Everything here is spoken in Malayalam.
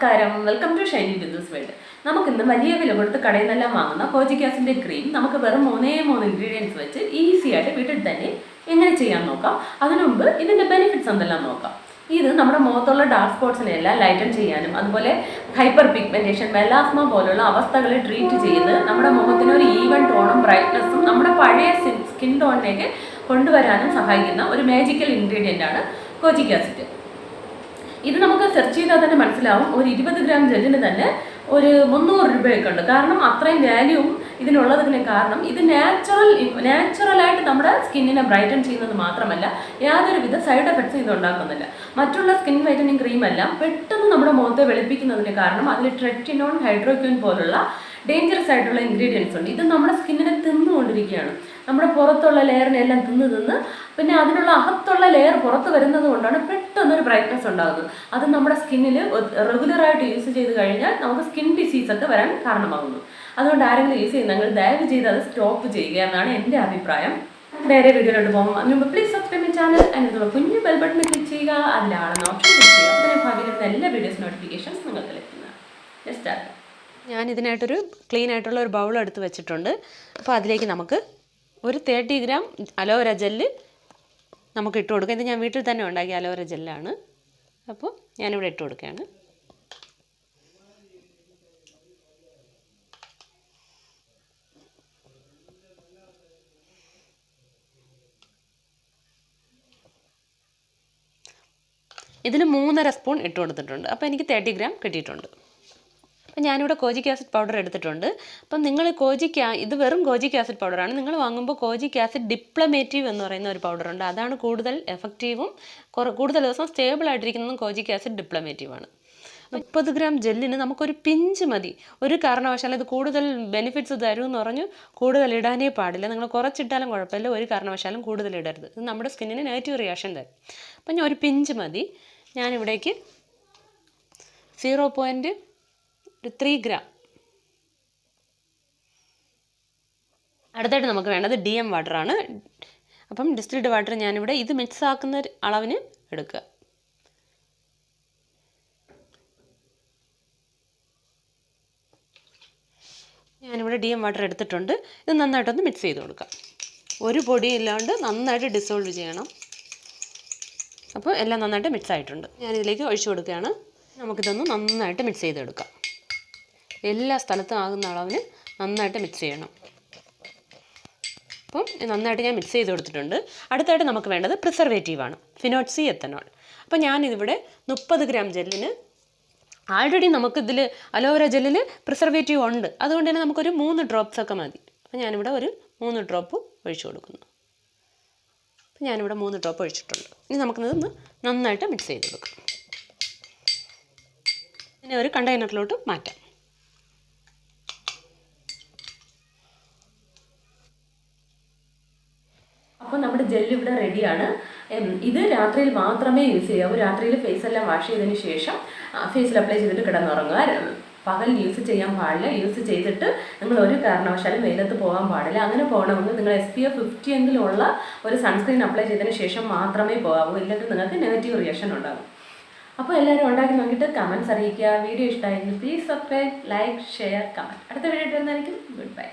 നമസ്കാരം, വെൽക്കം ടു Shynibindhusworld. നമുക്ക് ഇന്ന് വലിയ വില കൊടുത്ത് കടയിൽ നിന്നെല്ലാം വാങ്ങുന്ന കോജിക് ആസിഡിന്റെ ക്രീം നമുക്ക് വെറും 3 ഇൻഗ്രീഡിയൻസ് വെച്ച് ഈസി ആയിട്ട് വീട്ടിൽ തന്നെ എങ്ങനെ ചെയ്യാൻ നോക്കാം. അതിനു മുമ്പ് ഇതിന്റെ ബെനിഫിറ്റ്സ് എന്തെല്ലാം നോക്കാം. ഇത് നമ്മുടെ മുഖത്തുള്ള ഡാർക്ക് സ്പോട്ട്സിനെല്ലാം ലൈറ്റൻ ചെയ്യാനും അതുപോലെ ഹൈപ്പർ പിഗ്മെന്റേഷൻ, മെലാസ്മ പോലുള്ള അവസ്ഥകളെ ട്രീറ്റ് ചെയ്ത് നമ്മുടെ മുഖത്തിന് ഒരു ഈവൻ ടോണും ബ്രൈറ്റ്നസ്സും നമ്മുടെ പഴയ സ്കിൻ ടോണിലേക്ക് കൊണ്ടുവരാനും സഹായിക്കുന്ന ഒരു മാജിക്കൽ ഇൻഗ്രീഡിയൻ്റ് ആണ് കോജിക് ആസിഡ്. ഇത് നമുക്ക് സെർച്ച് ചെയ്താൽ തന്നെ മനസ്സിലാവും. ഒരു 20 ഗ്രാം ജെല്ലിന് തന്നെ ഒരു 300 രൂപയൊക്കെ ഉണ്ട്. കാരണം അത്രയും വാല്യൂവും ഇതിനുള്ളതിന് കാരണം ഇത് നാച്ചുറലായിട്ട് നമ്മുടെ സ്കിന്നിനെ ബ്രൈറ്റൻ ചെയ്യുന്നത് മാത്രമല്ല, യാതൊരുവിധ സൈഡ് എഫക്ട്സും ഇത് ഉണ്ടാക്കുന്നില്ല. മറ്റുള്ള സ്കിൻ വൈറ്റനിങ് ക്രീമെല്ലാം പെട്ടെന്ന് നമ്മുടെ മുഖത്തെ വെളുപ്പിക്കുന്നതിന് കാരണം അതിൽ ട്രെറ്റിനോൺ, ഹൈഡ്രോക്വിൻ പോലുള്ള ഡേഞ്ചറസ് ആയിട്ടുള്ള ഇൻഗ്രീഡിയൻസ് ഉണ്ട്. ഇത് നമ്മുടെ സ്കിന്നിനെ തിന്നുകൊണ്ടിരിക്കുകയാണ്. നമ്മുടെ പുറത്തുള്ള ലെയറിനെല്ലാം തിന്ന് പിന്നെ അതിനുള്ള അകത്തുള്ള ലെയർ പുറത്ത് വരുന്നത് കൊണ്ടാണ് പെട്ടെന്നൊരു ബ്രൈറ്റ്നസ് ഉണ്ടാകുന്നത്. അത് നമ്മുടെ സ്കിന്നിൽ റെഗുലറായിട്ട് യൂസ് ചെയ്ത് കഴിഞ്ഞാൽ നമുക്ക് സ്കിൻ ഡിസീസൊക്കെ വരാൻ കാരണമാകുന്നു. അതുകൊണ്ട് ആരെങ്കിലും യൂസ് ചെയ്യുന്നെങ്കിൽ ദയവ് ചെയ്ത് അത് സ്റ്റോപ്പ് ചെയ്യുക എന്നാണ് എൻ്റെ അഭിപ്രായം. നേരെ വീഡിയോയിലോട്ട് പോകും. അതിന് മുമ്പ് പ്ലീസ് സബ്സ്ക്രൈബ് മൈ ചാനൽ. അതിനുള്ള കുഞ്ഞു ബെൽ ബട്ടൺ ക്ലിക്ക് ചെയ്യുക. അതിലാണെന്ന് ഓപ്ഷൻ ക്ലിക്ക് ചെയ്യുക. അതിന് ഭാവിയിലുള്ള എല്ലാ വീഡിയോസ് നോട്ടിഫിക്കേഷൻസ് നിങ്ങൾക്ക് ലഭിക്കുന്നതാണ്. സ്റ്റാർട്ട്. ഞാൻ ഇതിനായിട്ടൊരു ക്ലീൻ ആയിട്ടുള്ള ഒരു ബൗൾ എടുത്ത് വെച്ചിട്ടുണ്ട്. അപ്പോൾ അതിലേക്ക് നമുക്ക് ഒരു 30 ഗ്രാം അലോവേര ജെല്ല് നമുക്ക് ഇട്ട് കൊടുക്കാം. ഇത് ഞാൻ വീട്ടിൽ തന്നെ ഉണ്ടാക്കിയ അലോവേര ജെല്ലാണ്. അപ്പോൾ ഞാനിവിടെ ഇട്ട് കൊടുക്കുകയാണ്. ഇതിൽ 3.5 സ്പൂൺ ഇട്ട് കൊടുത്തിട്ടുണ്ട്. അപ്പോൾ എനിക്ക് 30 ഗ്രാം കിട്ടിയിട്ടുണ്ട്. അപ്പം ഞാനിവിടെ കോജിക് ആസിഡ് പൗഡർ എടുത്തിട്ടുണ്ട്. അപ്പം നിങ്ങൾ ഇത് വെറും കോജിക് ആസിഡ് പൗഡറാണ്. നിങ്ങൾ വാങ്ങുമ്പോൾ കോജിക് ആസിഡ് ഡിപ്ലമേറ്റീവ് എന്ന് പറയുന്ന ഒരു പൗഡറുണ്ട്. അതാണ് കൂടുതൽ എഫക്റ്റീവും കൂടുതൽ ദിവസം സ്റ്റേബിൾ ആയിട്ടിരിക്കുന്നതും കോജിക് ആസിഡ് ഡിപ്ലമേറ്റീവാണ്. 30 ഗ്രാം ജെല്ലിന് നമുക്കൊരു പിഞ്ച് മതി. ഒരു കാരണവശാലും ഇത് കൂടുതൽ ബെനിഫിറ്റ്സ് തരുമെന്ന് പറഞ്ഞു കൂടുതൽ ഇടാനേ പാടില്ല. നിങ്ങൾ കുറച്ചിട്ടാലും കുഴപ്പമില്ല, ഒരു കാരണവശാലും കൂടുതൽ ഇടരുത്. ഇത് നമ്മുടെ സ്കിന്നിന് നെഗറ്റീവ് റിയാക്ഷൻ തരും. അപ്പം ഞാൻ ഒരു പിഞ്ച് മതി. ഞാനിവിടേക്ക് 0.3 ഗ്രാം. അടുത്തായിട്ട് നമുക്ക് വേണ്ടത് DM വാട്ടറാണ്. അപ്പം ഡിസ്റ്റിൽഡ് വാട്ടർ ഞാനിവിടെ ഇത് മിക്സ് ആക്കുന്ന അളവിന് എടുക്കുക. ഞാനിവിടെ DM വാട്ടർ എടുത്തിട്ടുണ്ട്. ഇത് നന്നായിട്ടൊന്ന് മിക്സ് ചെയ്ത് കൊടുക്കാം. ഒരു പൊടിയും ഇല്ലാണ്ട് നന്നായിട്ട് ഡിസോൾവ് ചെയ്യണം. അപ്പോൾ എല്ലാം നന്നായിട്ട് മിക്സ് ആയിട്ടുണ്ട്. ഞാനിതിലേക്ക് ഒഴിച്ചു കൊടുക്കുകയാണ്. നമുക്കിതൊന്ന് നന്നായിട്ട് മിക്സ് ചെയ്തെടുക്കാം. എല്ലാ സ്ഥലത്തും ആകുന്ന അളവിന് നന്നായിട്ട് മിക്സ് ചെയ്യണം. അപ്പം നന്നായിട്ട് ഞാൻ മിക്സ് ചെയ്ത് കൊടുത്തിട്ടുണ്ട്. അടുത്തായിട്ട് നമുക്ക് വേണ്ടത് പ്രിസർവേറ്റീവാണ്, ഫിനോക്സി എത്തനോൾ. അപ്പോൾ ഞാനിതിവിടെ 30 ഗ്രാം ജെല്ലിന് ആൾറെഡി നമുക്കിതിൽ അലോവേര ജെല്ലിൽ പ്രിസർവേറ്റീവ് ഉണ്ട്. അതുകൊണ്ട് തന്നെ നമുക്കൊരു 3 ഡ്രോപ്സൊക്കെ മതി. അപ്പോൾ ഞാനിവിടെ ഒരു 3 ഡ്രോപ്പ് ഒഴിച്ചു കൊടുക്കുന്നു. അപ്പോൾ ഞാനിവിടെ 3 ഡ്രോപ്പ് ഒഴിച്ചിട്ടുണ്ട്. ഇനി നമുക്കിതൊന്ന് നന്നായിട്ട് മിക്സ് ചെയ്ത് കൊടുക്കാം. ഇനി ഒരു കണ്ടെയ്നറിലോട്ട് മാറ്റാം. അപ്പോൾ നമ്മുടെ ജെല്ല് ഇവിടെ റെഡിയാണ്. ഇത് രാത്രിയിൽ മാത്രമേ യൂസ് ചെയ്യാവൂ. രാത്രിയിൽ ഫേസ് എല്ലാം വാഷ് ചെയ്തതിന് ശേഷം ഫേസിൽ അപ്ലൈ ചെയ്തിട്ട് കിടന്നുറങ്ങുക. പകൽ യൂസ് ചെയ്യാൻ പാടില്ല. യൂസ് ചെയ്തിട്ട് നിങ്ങൾ ഒരു കാരണവശാലും വെയിലത്ത് പോകാൻ പാടില്ല. അങ്ങനെ പോകണമെങ്കിൽ നിങ്ങൾ SPF 50 എങ്കിലും ഉള്ള ഒരു സൺസ്ക്രീൻ അപ്ലൈ ചെയ്തതിന് ശേഷം മാത്രമേ പോകാവൂ. ഇല്ലെങ്കിൽ നിങ്ങൾക്ക് നെഗറ്റീവ് റിയാക്ഷൻ ഉണ്ടാകും. അപ്പോൾ എല്ലാവരും ഉണ്ടാക്കി നോക്കിയിട്ട് കമൻറ്റ്സ് അറിയിക്കുക. വീഡിയോ ഇഷ്ടമായെങ്കിൽ please subscribe, like, share, comment. അടുത്ത വീഡിയോ വരുന്നതായിരിക്കും. Good bye.